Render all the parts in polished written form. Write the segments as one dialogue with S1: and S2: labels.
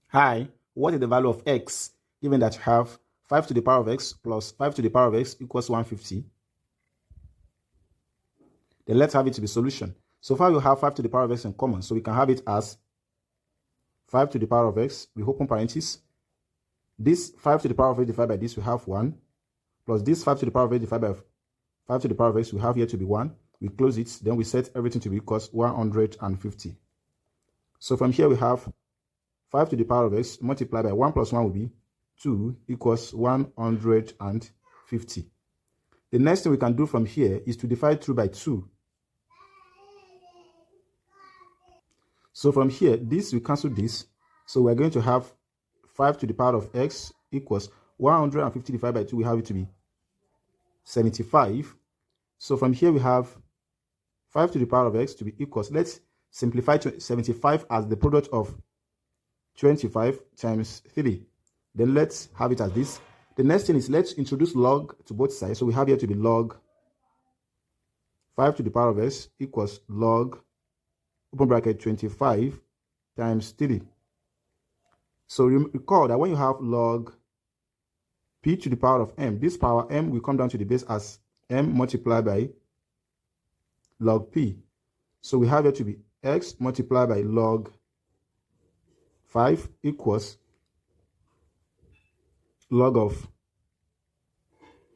S1: Hi, what is the value of x given that you have 5 to the power of x plus 5 to the power of x equals 150? Then let's have it to be solution. So far you have 5 to the power of x in common, so we can have it as 5 to the power of x, we open parentheses. This 5 to the power of x divided by this, we have 1, plus this 5 to the power of x divided by 5 to the power of x, we have here to be 1. We close it, then we set everything to be equals 150. So from here we have 5 to the power of x multiplied by 1 plus 1 will be 2 equals 150. The next thing we can do from here is to divide through by 2. So from here, this we cancel this. So we're going to have 5 to the power of x equals 150 divided by 2. We have it to be 75. So from here we have 5 to the power of x to be equals, let's simplify 75 as the product of 25 times 3. Then let's have it as this. The next thing is let's introduce log to both sides. So we have here to be log 5 to the power of x equals log, open bracket, 25 times 3. So recall that when you have log p to the power of m, this power m will come down to the base as m multiplied by log p. So we have here to be x multiplied by log 5 equals log of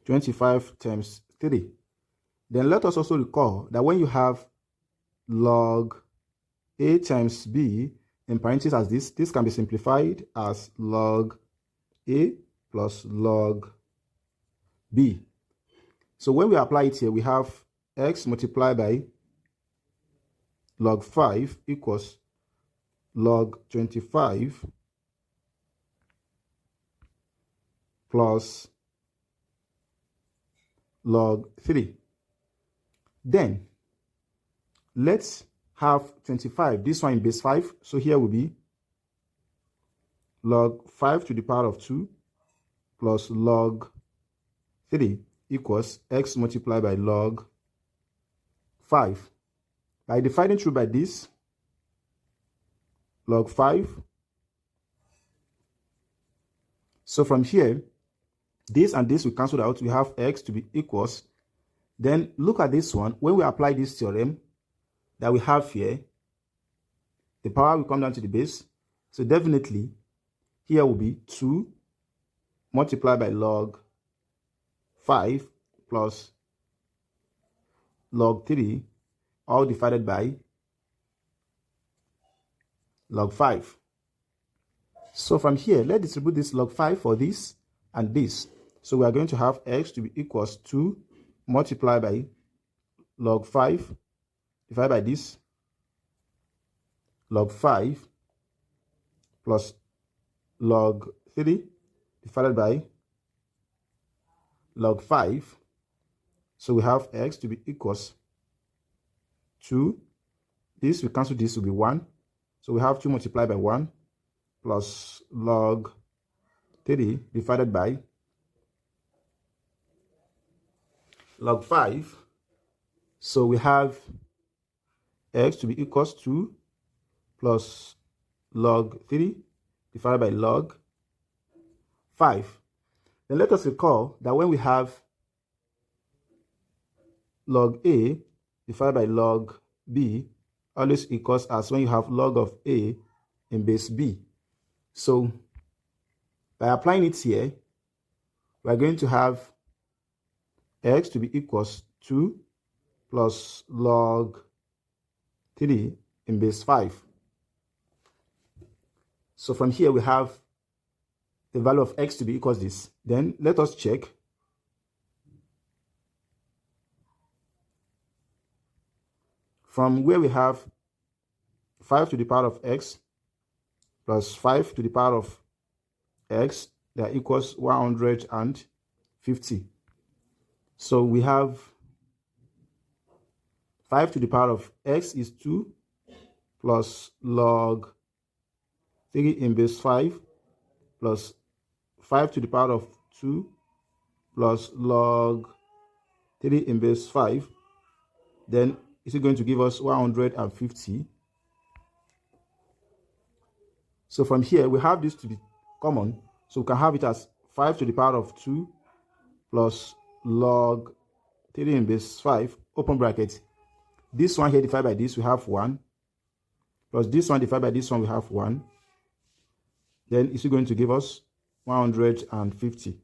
S1: 25 times 3. Then let us also recall that when you have log a times b in parentheses as this can be simplified as log a plus log b. So when we apply it here, we have x multiplied by log 5 equals log 25 plus log 3. Then let's have 25, this one in base 5. So here will be log 5 to the power of 2 plus log 3 equals x multiplied by log 5. By dividing through by this, log 5. So from here, this and this will cancel out. We have x to be equals. Then look at this one. When we apply this theorem that we have here, the power will come down to the base. So definitely, here will be 2 multiplied by log 5 plus log 3, all divided by log 5. So from here, let's distribute this log 5 for this and this. So we are going to have x to be equals 2 multiplied by log 5 divided by this log 5 plus log 3 divided by log 5. So we have x to be equals 2. This, we cancel this, will be 1. So we have 2 multiplied by 1 plus log 3 divided by log 5. So we have x to be equals 2 plus log 3 divided by log 5. Then let us recall that when we have log a divided by log b, always equals as when you have log of a in base b. So by applying it here, we are going to have x to be equals 2 plus log 3 in base 5. So from here we have the value of x to be equals this. Then let us check. From where we have 5 to the power of x plus 5 to the power of x, that equals 150. So we have 5 to the power of x is 2 plus log 3 in base 5 plus 5 to the power of 2 plus log 3 in base 5. Then is it going to give us 150? So from here, we have this to be common. So we can have it as 5 to the power of 2 plus log 3 in base 5, open bracket. This one here divided by this, we have 1. Plus this one divided by this one, we have 1. Then it's going to give us 150.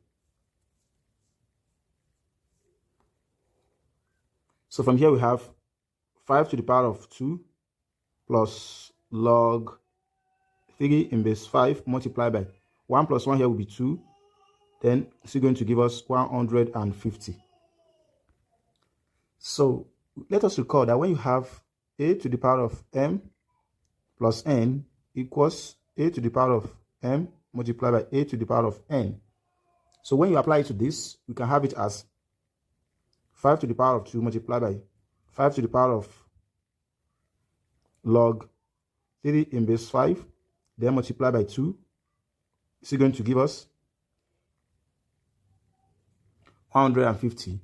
S1: So from here, we have 5 to the power of 2 plus log 3 in base 5 multiplied by 1 plus 1 here will be 2. Then it's going to give us 150. So let us recall that when you have a to the power of m plus n equals a to the power of m multiplied by a to the power of n. So when you apply it to this, we can have it as 5 to the power of 2 multiplied by 5 to the power of log 3 in base 5, then multiply by 2. It's going to give us 150.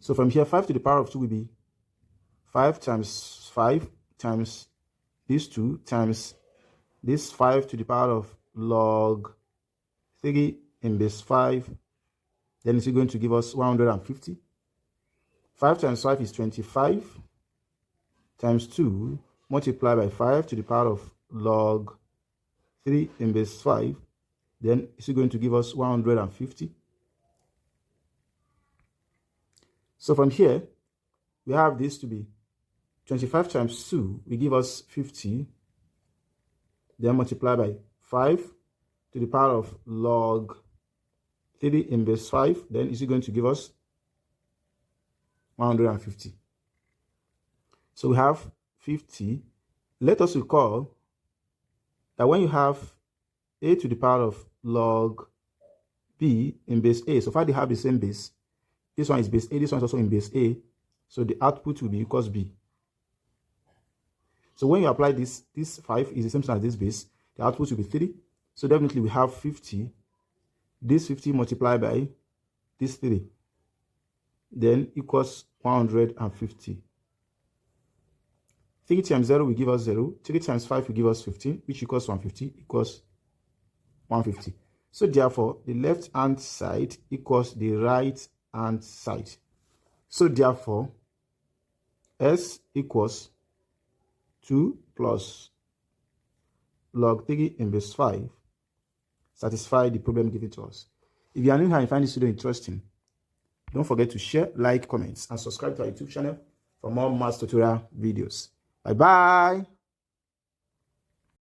S1: So from here, 5 to the power of 2 will be 5 times 5 times this 2 times this 5 to the power of log 3 in base 5. Then it's going to give us 150. 5 times 5 is 25 times 2 multiplied by 5 to the power of log 3 in base 5. Then it's going to give us 150. So from here, we have this to be 25 times 2 will give us 50. Then multiply by 5 to the power of log 3 in base 5. Then it's going to give us 150. So we have 50. Let us recall that when you have a to the power of log b in base a, so far they have the same base. This one is base a, this one is also in base a. So the output will be equals b. So when you apply this 5 is the same thing as this base. The output will be 3. So definitely we have 50. This 50 multiplied by this 3. Then equals 150. 3 times 0 will give us 0. 3 times 5 will give us 15, which equals 150, equals 150. So therefore, the left-hand side equals the right-hand side. So therefore, S equals 2 plus log 3 in base 5 satisfy the problem given to us. If you are new here and find this video interesting, don't forget to share, like, comments, and subscribe to our YouTube channel for more math tutorial videos. Bye-bye.